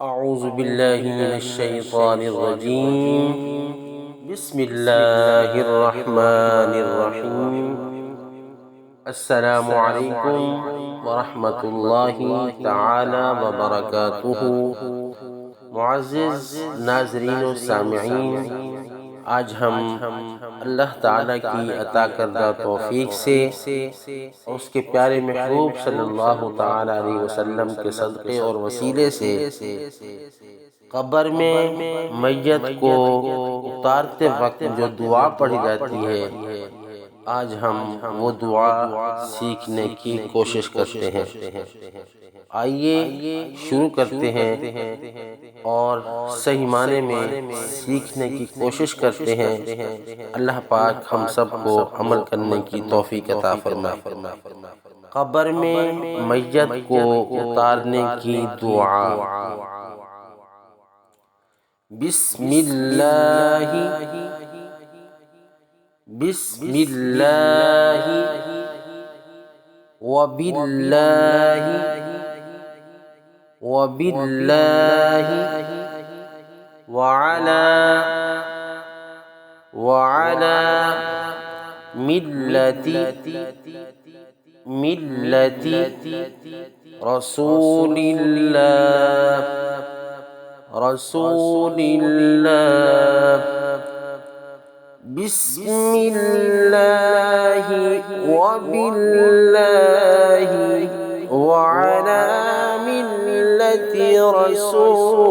اعوذ باللہ من الشیطان الرجیم بسم اللہ الرحمن الرحیم السلام علیکم ورحمۃ اللہ تعالی وبرکاتہ۔ معزز ناظرین و سامعین، آج ہم اللہ تعالیٰ کی عطا کردہ توفیق سے اور اس کے پیارے محبوب صلی اللہ تعالیٰ علیہ وسلم کے صدقے اور وسیلے سے قبر میں میت کو اتارتے وقت جو دعا پڑھی جاتی ہے، آج ہم وہ دعا سیکھنے کی کوشش کرتے ہیں۔ آئیے شروع کرتے ہیں اور صحیح معنی میں سیکھنے کی کوشش کرتے ہیں۔ اللہ پاک ہم سب کو عمل کرنے کی توفیق عطا فرمائے۔ قبر میں میت کو اتارنے کی دعا۔ بسم اللہ بسم اللہ وباللہ وباللہ وعلى ملة رسول اللہ بسم اللہ وباللہ وعلى ملة رسول